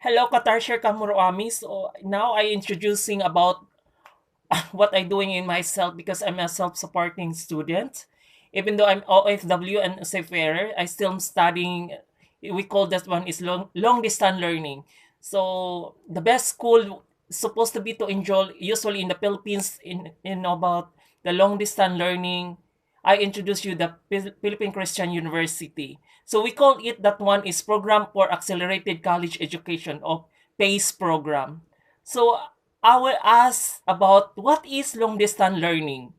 Hello, Katarshir Kamuroami. So now I introducing about what I'm doing in myself because I'm a self-supporting student. Even though I'm OFW and seafarer, I still am studying. We call that one is long distance learning. So the best school supposed to be to enjoy usually in the Philippines in about the long distance learning. I introduce you the Philippine Christian University. So we call it that one is Program for Accelerated College Education of PACE program. So I will ask about what is long distance learning.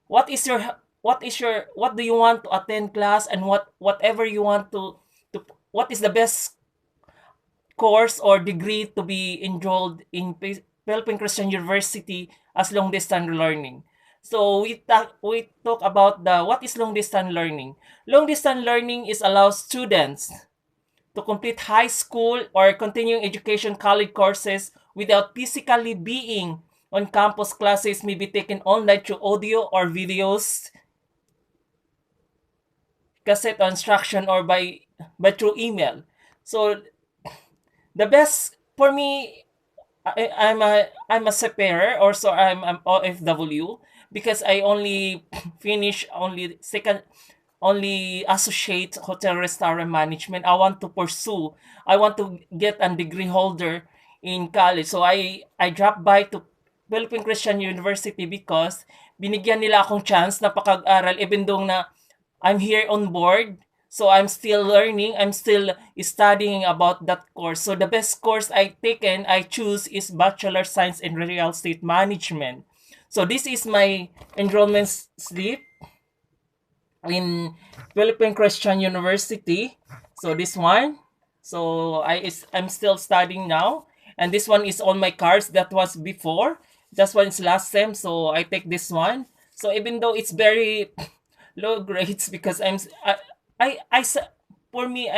What is your what do you want to attend class and whatever you want to what is the best course or degree to be enrolled in Philippine Christian University as long distance learning. So we talk about the what is long distance learning. Long distance learning is allows students to complete high school or continuing education college courses without physically being on campus. Classes may be taken online through audio or videos, cassette or instruction, or by through email. So the best for me, I'm a separer, or so I'm OFW because I only finish only second only associate hotel restaurant management. I want to get a degree holder in college. So I dropped by to Philippine Christian University because binigyan nila akong chance na pakag-aral even though na I'm here on board. So I'm still learning, I'm still studying about that course. So the best course I choose is Bachelor Science in Real Estate Management. So this is my enrollment slip in Philippine Christian University. So this one. So I'm still studying now, and this one is on my cards. That was before. This one is last sem, so I take this one. So even though it's very low grades because for me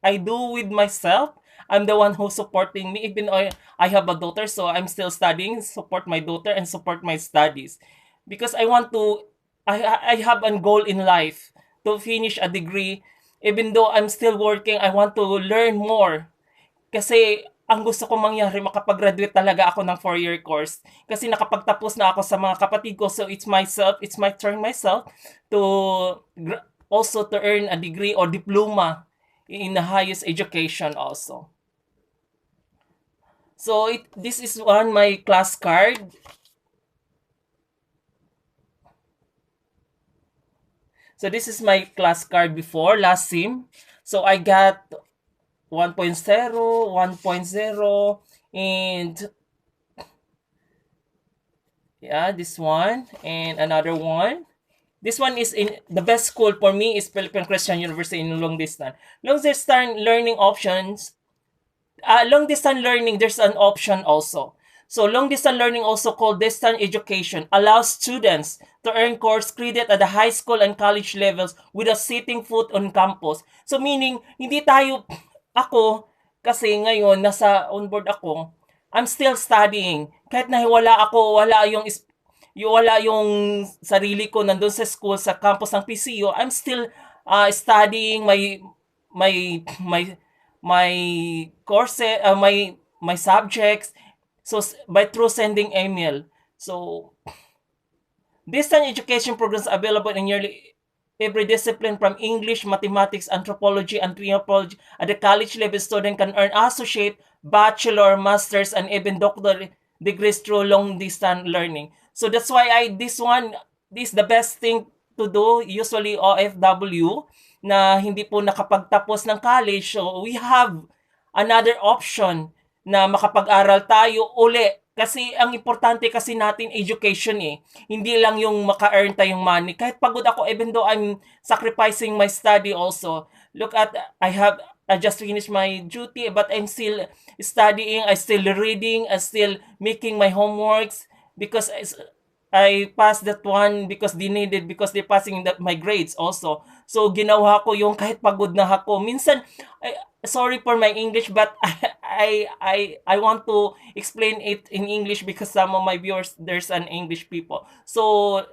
I do with myself. I'm the one who's supporting me. Even though I have a daughter, so I'm still studying, support my daughter and support my studies. Because I want to I have a goal in life to finish a degree. Even though I'm still working, I want to learn more. Kasi ang gusto ko mangyari, makapag-graduate talaga ako ng 4-year course. Kasi nakapagtapos na ako sa mga kapatid ko. So it's my turn myself to also to earn a degree or diploma in the highest education also. So this is one my class card. So this is my class card before last sim. So I got 1.0, 1.0, and yeah, this one and another one. This one is in the best school for me is Philippine Christian University in long distance. Long distance learning options. Long distance learning, there's an option also. So long distance learning, also called distance education, allows students to earn course credit at the high school and college levels without setting foot on campus. So meaning, hindi tayo, ako, kasi ngayon, nasa onboard ako, I'm still studying. Kahit na wala yung sarili ko nandun sa school, sa campus ng PCU, I'm still studying my my courses, my subjects. So by through sending email. So distance education programs available in nearly every discipline from English, mathematics, anthropology, and anthropology. At the college level, student can earn associate, bachelor, masters, and even doctorate degrees through long distance learning. So that's why this is the best thing to do. Usually OFW na hindi po nakapagtapos ng college. So we have another option na makapag-aral tayo uli. Kasi ang importante kasi natin education eh. Hindi lang yung maka-earn tayong money. Kahit pagod ako, even though I'm sacrificing my study also. Look at, I just finished my duty, but I'm still studying, I still reading, I still making my homeworks because I passed that one because they needed, because they're passing my grades also. So ginawa ko yung kahit pagod na ako. Minsan, sorry for my English, but I want to explain it in English because some of my viewers, there's an English people. So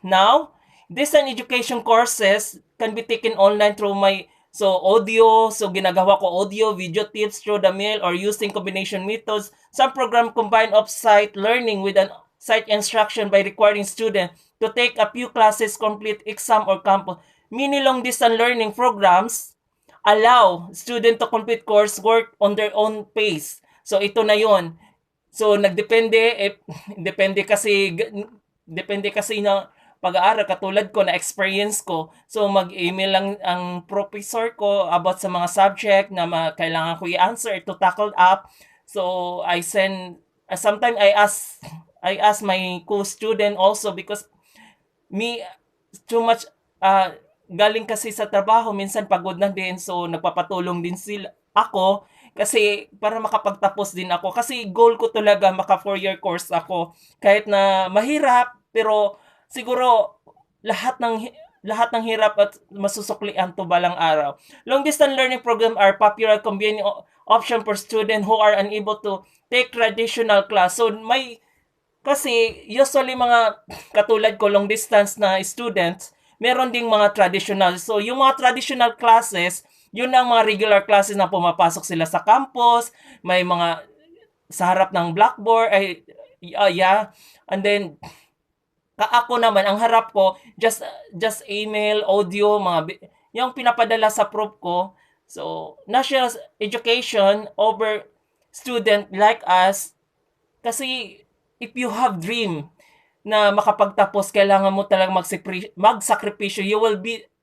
now, distance education courses can be taken online through my So audio, so ginagawa ko audio, video tips through the mail or using combination methods. Some program combine off-site learning with an site instruction by requiring student to take a few classes, complete exam or campus. Mini long distance learning programs allow student to complete coursework on their own pace. So ito na 'yon. So nagdepende depende kasi na pag-aaral katulad ko na experience ko. So mag-email lang ang professor ko about sa mga subject na kailangan ko i-answer to tackle up. So I send sometimes I ask my co-student also because me too much galing kasi sa trabaho minsan pagod na din so nagpapatulong din sila ako kasi para makapagtapos din ako kasi goal ko talaga maka 4-year course ako kahit na mahirap pero siguro lahat ng hirap at masusuklian to balang araw. Long distance learning program are popular convenient option for students who are unable to take traditional class. So kasi usually mga katulad ko long distance na students, meron ding mga traditional. So yung mga traditional classes, yun ang mga regular classes na pumapasok sila sa campus, may mga sa harap ng blackboard yeah. And then ako naman ang harap ko just email, audio, yung pinapadala sa prof ko. So national education over student like us kasi if you have dream na makapagtapos kailangan mo talagang magsakripisyo.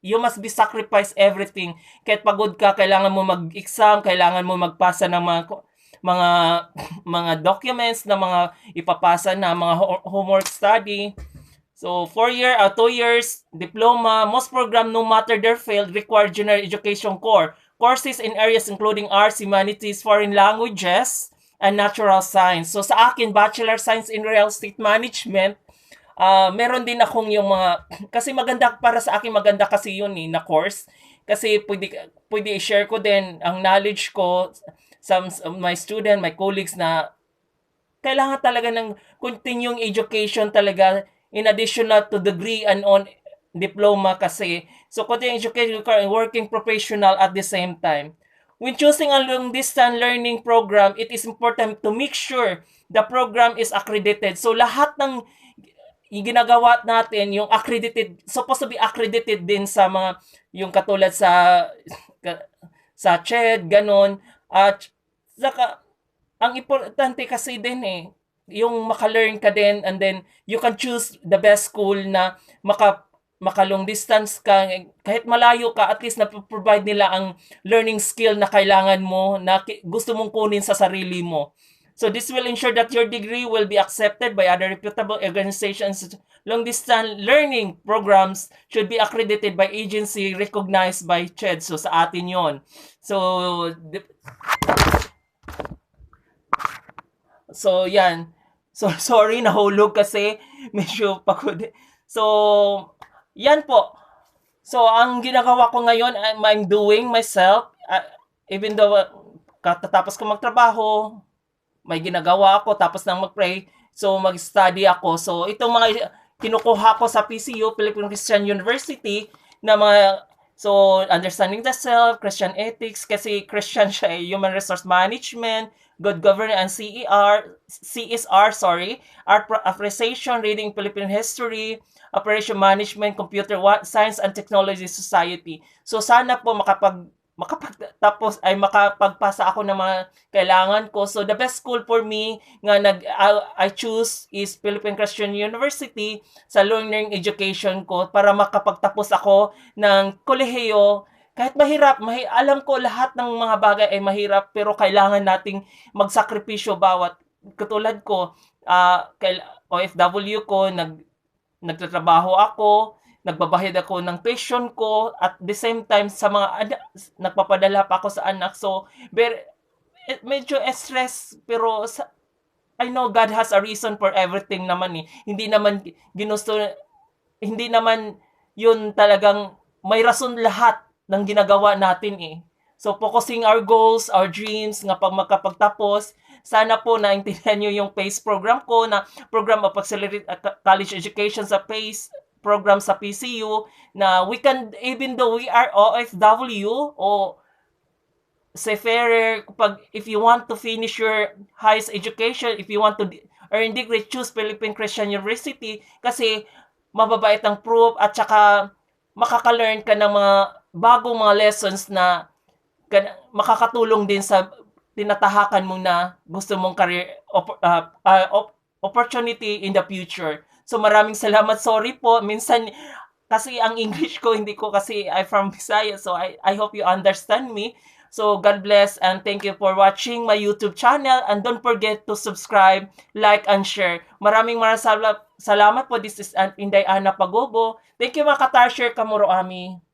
You must be sacrifice everything. Kahit pagod ka, kailangan mo mag-exam, kailangan mo magpasa ng mga mga documents na mga ipapasa na mga homework study. So 2 years diploma, most program no matter their field require general education core. Courses in areas including arts, humanities, foreign languages, and natural science. So sa akin, Bachelor Science in Real Estate Management, meron din akong yung mga, kasi maganda para sa akin, maganda kasi yun na course. Kasi pwede i-share ko din ang knowledge ko sa my student, my colleagues na kailangan talaga ng continuing education talaga in addition to degree and on diploma kasi. So continuing education and working professional at the same time. When choosing a long-distance learning program, it is important to make sure the program is accredited. So lahat ng yung ginagawa natin, yung accredited, supposed to be accredited din sa mga, yung katulad sa CHED, ganon. At saka, ang importante kasi din yung maka-learn ka din and then you can choose the best school na maka-long distance ka. Kahit malayo ka, at least na-provide nila ang learning skill na kailangan mo, na gusto mong kunin sa sarili mo. So this will ensure that your degree will be accepted by other reputable organizations. Long-distance learning programs should be accredited by agency recognized by CHED. So sa atin yon. So yan. So sorry, nahulog kasi medyo pagod. So yan po. So ang ginagawa ko ngayon, I'm doing myself, even though katatapos ko magtrabaho, may ginagawa ako tapos nang mag-pray, so mag-study ako. So itong mga kinukuha ko sa PCU, Philippine Christian University, na mga, so understanding the self, Christian ethics, kasi Christian siya human resource management, good governance and CSR, art appreciation, reading Philippine history, operation management, computer science and technology society. So sana po makapagtapos ay makapagpasa ako ng mga kailangan ko. So the best school for me nga I choose is Philippine Christian University sa learning education ko para makapagtapos ako ng kolehiyo. Kahit mahirap, alam ko lahat ng mga bagay ay mahirap pero kailangan nating magsakripisyo bawat. Katulad ko, OFW ko, nagtatrabaho ako, nagbabayad ako ng tuition ko at the same time sa mga nagpapadala pa ako sa anak. So medyo stress pero I know God has a reason for everything naman Hindi naman hindi naman yun talagang may rason lahat ng ginagawa natin So focusing our goals, our dreams nga pag makapagtapos, sana po naintindihan nyo yung PACE program ko na Program of Accelerated College Education sa PACE program sa PCU na we can, even though we are OFW o seafarer, if you want to finish your highest education, if you want to earn degree, choose Philippine Christian University kasi mababait ang proof at saka makaka-learn ka ng mga bagong mga lessons na makakatulong din sa tinatahakan mo na gusto mong career opportunity in the future. So maraming salamat. Sorry po. Minsan kasi ang English ko hindi ko kasi I'm from Visayas. So I hope you understand me. So God bless and thank you for watching my YouTube channel and don't forget to subscribe, like and share. Maraming salamat po. This is Inday Ana Pagobo. Thank you mga ka-Tarshare Kamuro Ami.